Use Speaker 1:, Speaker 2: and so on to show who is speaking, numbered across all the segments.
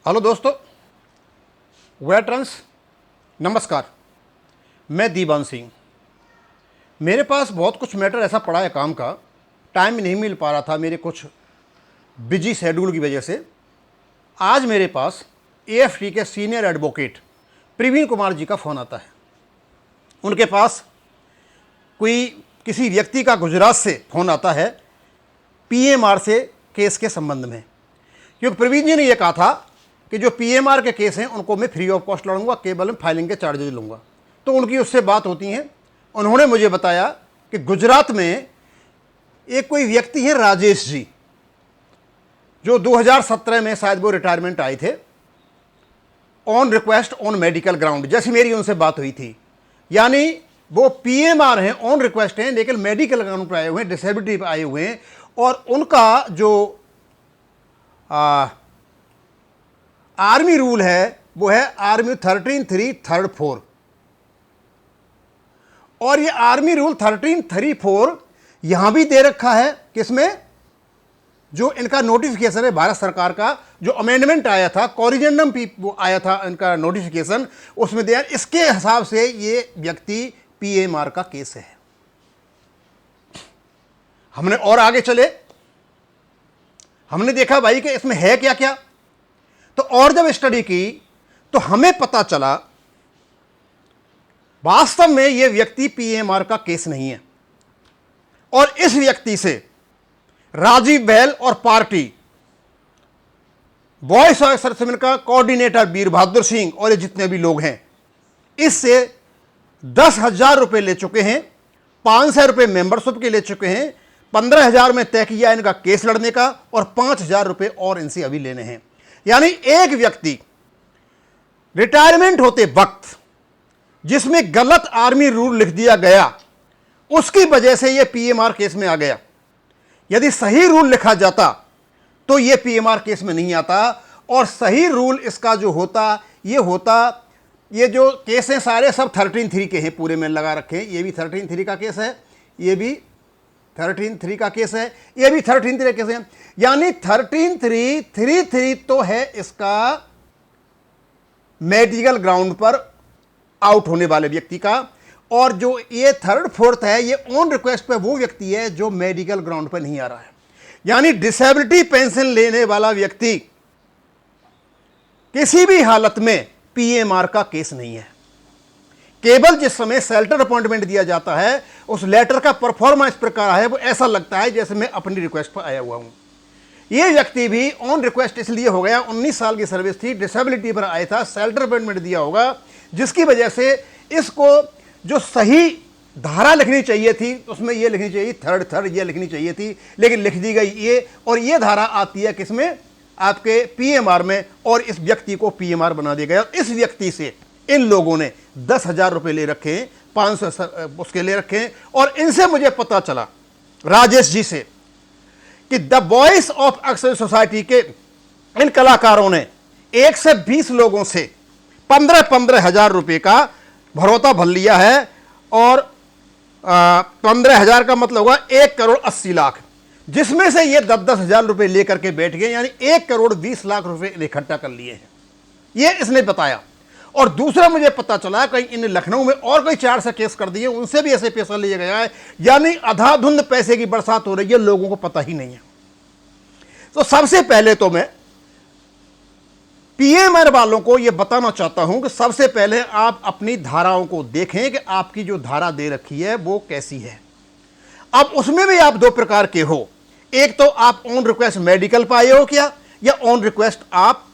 Speaker 1: Hello दोस्तों, veterans नमस्कार। मैं दीवान सिंह। मेरे पास बहुत कुछ मैटर ऐसा पड़ा है काम का, टाइम नहीं मिल पा रहा था मेरे कुछ बिजी शेड्यूल की वजह से। आज मेरे पास एएफटी के सीनियर एडवोकेट प्रवीण कुमार जी का फ़ोन आता है। उनके पास किसी व्यक्ति का गुजरात से फ़ोन आता है पीएमआर से केस के संबंध में, क्योंकि प्रवीण जी ने यह कहा था कि जो पीएमआर के केस हैं उनको मैं फ्री ऑफ कॉस्ट लड़ूंगा, केवल फाइलिंग के चार्जेज लूँगा। तो उनकी उससे बात होती हैं। उन्होंने मुझे बताया कि गुजरात में एक कोई व्यक्ति है राजेश जी, जो 2017 में शायद वो रिटायरमेंट आए थे on request on medical ground. जैसी मेरी उनसे बात हुई थी, यानी वो पीएमआर हैं, ऑन रिक्वेस्ट हैं, लेकिन मेडिकल ग्राउंड पर आए हुए हैं, डिसेबिलिटी पर आए हुए हैं। और उनका जो आर्मी रूल है वो है आर्मी 13(3) थर्ड 4। और ये आर्मी रूल 13(3) यहां भी दे रखा है किसमें, जो इनका नोटिफिकेशन है भारत सरकार का, जो अमेंडमेंट आया था, कॉरिजेंडम आया था इनका नोटिफिकेशन, उसमें दिया। इसके हिसाब से ये व्यक्ति पीएमआर का केस है। हमने और आगे चले, हमने देखा भाई कि इसमें है क्या क्या। तो और जब स्टडी की तो हमें पता चला वास्तव में यह व्यक्ति पीएमआर का केस नहीं है। और इस व्यक्ति से राजीव बहल और पार्टी, वॉइस ऑफ सर्विसमैन का कोऑर्डिनेटर वीर बहादुर सिंह और ये जितने भी लोग हैं, इससे 10,000 रुपए ले चुके हैं, 500 रुपए मेंबरशिप के ले चुके हैं, 15,000 में तय किया इनका केस लड़ने का, और 5,000 रुपए और इनसे अभी लेने हैं। यानी एक व्यक्ति रिटायरमेंट होते वक्त जिसमें गलत आर्मी रूल लिख दिया गया, उसकी वजह से यह पीएमआर केस में आ गया। यदि सही रूल लिखा जाता तो यह पीएमआर केस में नहीं आता। और सही रूल इसका जो होता, ये जो केस हैं सारे सब 13(3) के हैं, पूरे में लगा रखे हैं। ये भी 13(3) का केस है, ये भी 13(3) का केस है, ये भी 13(3) का केस है। यानी 13(3) तो है इसका मेडिकल ग्राउंड पर आउट होने वाले व्यक्ति का, और जो ये 3rd 4th है, ये ऑन रिक्वेस्ट पे वो व्यक्ति है जो मेडिकल ग्राउंड पर नहीं आ रहा है। यानी डिसेबिलिटी पेंशन लेने वाला व्यक्ति किसी भी हालत में पीएमआर का केस नहीं है। केवल जिस समय शेल्टर अपॉइंटमेंट दिया जाता है, उस लेटर का परफॉर्मेंस प्रकार है, वो ऐसा लगता है जैसे मैं अपनी रिक्वेस्ट पर आया हुआ हूं। ये व्यक्ति भी ऑन रिक्वेस्ट इसलिए हो गया, 19 साल की सर्विस थी, डिसेबिलिटी पर आया था, शेल्टर अपॉइंटमेंट दिया होगा, जिसकी वजह से इसको जो सही धारा लिखनी चाहिए थी उसमें ये लिखनी चाहिए 3rd ये लिखनी चाहिए थी, लेकिन लिख दी गई ये। और ये धारा आती है किसमें, आपके पीएमआर में, और इस व्यक्ति को पीएमआर बना दिया गया। इस व्यक्ति से इन लोगों ने 10,000 रुपए ले रखे हैं, 500 उसके ले रखे हैं। और इनसे मुझे पता चला, राजेश जी से, कि the voice of Excel society के इन कलाकारों ने 1 से 20 लोगों से 15,000 रुपए का भरोता भर लिया है। और 15,000 का मतलब होगा 1,80,00,000, जिसमें से ये 10,000 रुपए लेकर के बैठ गए, यानी 1,20,00,000 रुपए इकट्ठा कर लिए हैं, ये इसने बताया। और दूसरा मुझे पता चला कहीं इन लखनऊ में और कोई 4 से केस कर दिए, उनसे भी ऐसे पैसा लिया गया है। यानी अंधाधुंध पैसे की बरसात हो रही है, लोगों को पता ही नहीं है। तो सबसे पहले तो मैं पीएमआर वालों को यह बताना चाहता हूं कि सबसे पहले आप अपनी धाराओं को देखें कि आपकी जो धारा दे रखी है वो कैसी है। अब उसमें भी आप 2 प्रकार के हो, एक तो आप ऑन रिक्वेस्ट मेडिकल पर आए हो क्या, या ऑन रिक्वेस्ट आप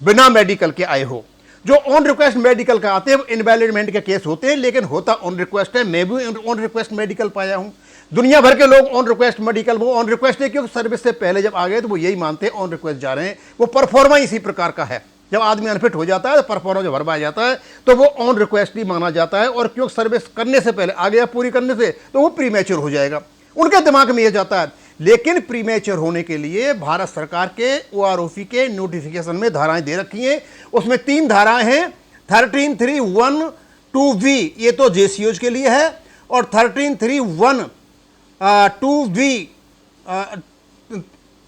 Speaker 1: बिना मेडिकल के आए हो। जो ऑन रिक्वेस्ट मेडिकल का आते हैं वो इनवैलिडमेंट के केस होते हैं, लेकिन होता ऑन रिक्वेस्ट है। मैं भी ऑन रिक्वेस्ट मेडिकल पाया हूं। दुनिया भर के लोग ऑन रिक्वेस्ट मेडिकल, वो ऑन रिक्वेस्ट है क्योंकि सर्विस से पहले जब आ गए तो वो यही मानते हैं ऑन रिक्वेस्ट जा रहे हैं। वो परफॉर्मा इसी प्रकार का है, जब आदमी अनफिट हो जाता है तो परफॉर्मा जो भरवाया जाता है तो वो ऑन रिक्वेस्ट ही माना जाता है। और क्योंकि सर्विस करने से पहले आ गया पूरी करने से, तो वो प्रीमेच्योर हो जाएगा, उनके दिमाग में यह जाता है। लेकिन प्रीमेच्योर होने के लिए भारत सरकार के OROC के नोटिफिकेशन में धाराएं दे रखी हैं। उसमें 3 धाराएं हैं, 13(3)(1)(2)(v), ये तो JCOs के लिए है, और 13(3)(1)(2)(v)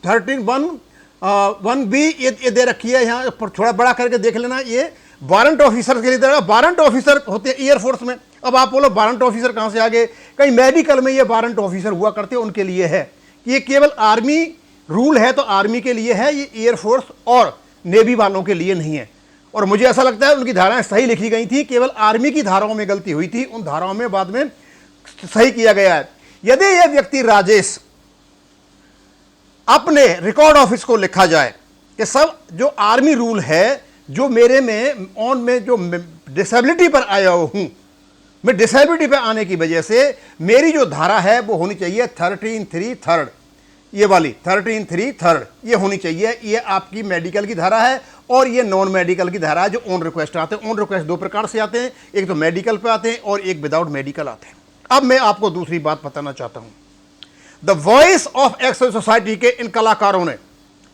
Speaker 1: 13(1) 1B ये दे रखी है, यहाँ पर थोड़ा बड़ा करके देख लेना, ये वारंट ऑफिसर के लिए दे रहा है। वारंट ऑफिसर होते हैं एयरफोर्स में। अब आप बोलो वारंट ऑफिसर कहाँ से आ गए? कहीं मेडिकल में ये वारंट ऑफिसर हुआ करते हैं, उनके लिए है। ये केवल आर्मी रूल है तो आर्मी के लिए है, ये एयरफोर्स और नेवी वालों के लिए नहीं है। और मुझे ऐसा लगता है उनकी धाराएं सही लिखी गई थी, केवल आर्मी की धाराओं में गलती हुई थी, उन धाराओं में बाद में सही किया गया है। यदि यह व्यक्ति राजेश अपने रिकॉर्ड ऑफिस को लिखा जाए कि सब जो आर्मी रूल है, जो मेरे में में जो डिसेबिलिटी पर आया हूं, मैं डिसेबिलिटी पर आने की वजह से मेरी जो धारा है वो होनी चाहिए 13(3) थर्ड, ये वाली 13(3) थर्ड ये होनी चाहिए। ये आपकी मेडिकल की धारा है और ये नॉन मेडिकल की धारा है जो ऑन रिक्वेस्ट आते हैं। ऑन रिक्वेस्ट दो प्रकार से आते हैं, एक तो मेडिकल पे आते हैं और एक विदाउट मेडिकल आते हैं। अब मैं आपको दूसरी बात बताना चाहता हूं। The voice of Excel society के इन कलाकारों ने,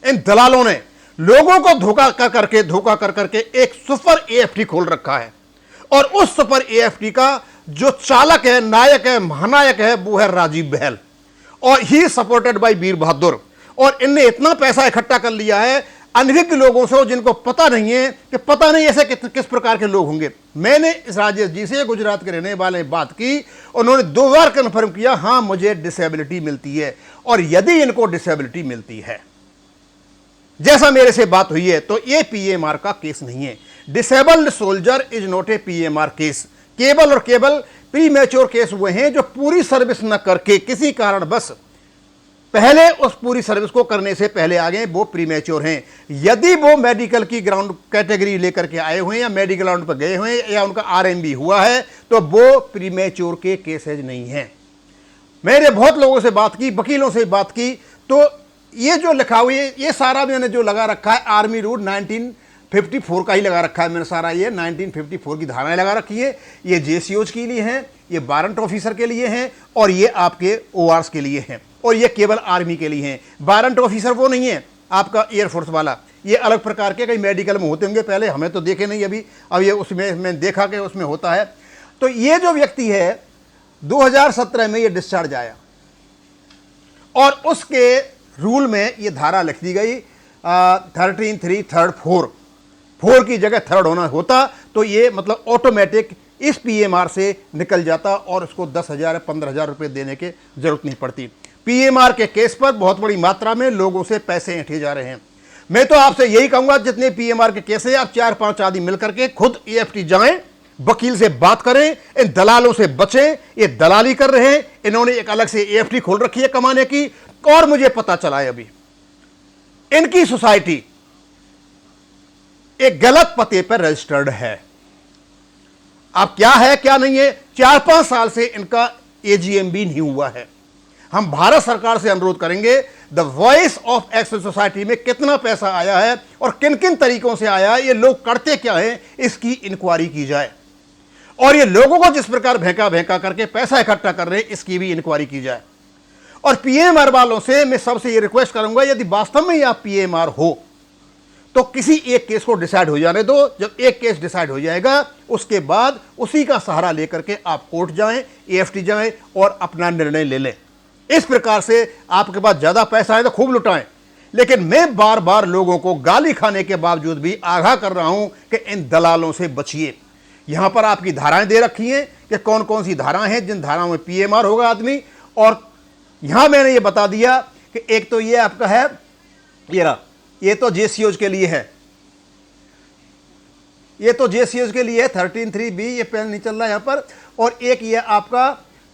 Speaker 1: इन दलालों ने लोगों को धोखा कर करके एक सुपर एएफटी खोल रखा है। और उस सुपर एएफटी का जो चालक है, नायक है, महानायक है, वो है राजीव बहल और ही सपोर्टेड बाय वीर बहादुर। और इनने इतना पैसा इकट्ठा कर लिया है अनभिज्ञ लोगों से, जिनको पता नहीं है कि पता नहीं ऐसे किस प्रकार के लोग होंगे। मैंने इस राजेश जी से, गुजरात के रहने वाले, बात की, उन्होंने 2 बार कन्फर्म किया, हां मुझे डिसेबिलिटी मिलती है। और यदि इनको डिसेबिलिटी मिलती है, जैसा मेरे से बात हुई है, तो ये पीएमआर का केस नहीं है। Disabled soldier is not a PMR case. केवल और केवल प्रीमेच्योर केस हुए हैं जो पूरी सर्विस न करके किसी कारण बस पहले उस पूरी सर्विस को करने से पहले आ गए, वो प्रीमेच्योर हैं। यदि वो मेडिकल की ग्राउंड कैटेगरी लेकर के आए हुए हैं या मेडिकल ग्राउंड पर गए हुए हैं या उनका आरएमबी हुआ है, तो वो प्रीमेच्योर के केसेज नहीं है। मैंने बहुत लोगों से बात की, वकीलों से बात की, तो ये जो लिखा हुआ है, ये सारा मैंने जो लगा रखा है आर्मी रूल 1954 का ही लगा रखा है मैंने सारा। ये 1954 की धाराएं लगा रखी है। ये जेसीओज के लिए हैं, ये वारंट ऑफिसर के लिए हैं और ये आपके ओआरस के लिए हैं और ये केवल आर्मी के लिए हैं। वारंट ऑफिसर वो नहीं है आपका एयरफोर्स वाला, ये अलग प्रकार के कई मेडिकल में होते होंगे, पहले हमें तो देखे नहीं अभी, अब ये उसमें मैं देखा कि उसमें होता है। तो ये जो व्यक्ति है 2017 में ये डिस्चार्ज आया और उसके रूल में ये धारा लिख दी गई 13(3) थर्ड 4 की जगह थर्ड होता तो ये मतलब ऑटोमेटिक इस पीएमआर से निकल जाता और उसको 10,000 15,000 रुपए देने की जरूरत नहीं पड़ती। पीएमआर के केस पर बहुत बड़ी मात्रा में लोगों से पैसे ऐंठे जा रहे हैं। मैं तो आपसे यही कहूंगा, जितने पीएमआर के केस हैं, आप 4-5 आदमी मिलकर के खुद एएफटी जाएं, वकील से बात करें, इन दलालों से बचें। ये दलाली कर रहे हैं, इन्होंने एक अलग से एएफटी खोल रखी है कमाने की। और मुझे पता चला है अभी इनकी सोसाइटी एक गलत पते पर रजिस्टर्ड है। अब क्या है क्या नहीं है, 4-5 साल से इनका एजीएम भी नहीं हुआ है। हम भारत सरकार से अनुरोध करेंगे, the voice of Excel society में कितना पैसा आया है और किन किन तरीकों से आया है, ये लोग करते क्या है, इसकी इंक्वायरी की जाए। और ये लोगों को जिस प्रकार भेंका करके पैसा इकट्ठा कर रहे हैं, इसकी भी इंक्वायरी की जाए। और पीएमआर वालों से मैं सबसे ये रिक्वेस्ट करूंगा, यदि वास्तव में आप पीएमआर हो तो किसी एक केस को डिसाइड हो जाने दो। जब एक केस डिसाइड हो जाएगा, उसके बाद उसी का सहारा लेकर के आप कोर्ट जाएं, एएफटी जाएं और अपना निर्णय ले लें। इस प्रकार से आपके पास ज्यादा पैसा है तो खूब लुटाएं। लेकिन मैं बार बार लोगों को गाली खाने के बावजूद भी आगाह कर रहा हूं कि इन दलालों से बचिए। यहां पर आपकी धाराएं दे रखी हैं कि कौन कौन सी धाराएं हैं जिन धाराओं में पीएमआर होगा आदमी। और यहां मैंने ये बता दिया कि एक तो ये आपका है, ये तो जेसीओज के लिए है, ये तो जेसीओज के लिए 13(3)B, ये पेन नहीं चल रहा यहां पर। और एक ये आपका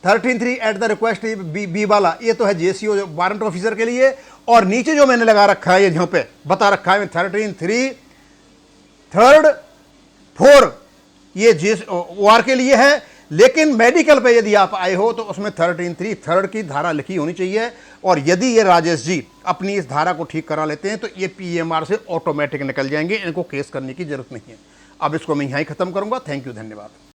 Speaker 1: 13(3) एट द रिक्वेस्ट बी वाला, ये तो है जेसीओ वारंट ऑफिसर के लिए। और नीचे जो मैंने लगा रखा है, ये यहां पे बता रखा है 13(3) थर्ड 4, ये ओआर के लिए है। लेकिन मेडिकल पे यदि आप आए हो तो उसमें 13(3) थर्ड की धारा लिखी होनी चाहिए। और यदि ये राजेश जी अपनी इस धारा को ठीक करा लेते हैं तो ये पीएमआर से ऑटोमेटिक निकल जाएंगे, इनको केस करने की जरूरत नहीं है। अब इसको मैं यहीं खत्म करूंगा। थैंक यू, धन्यवाद।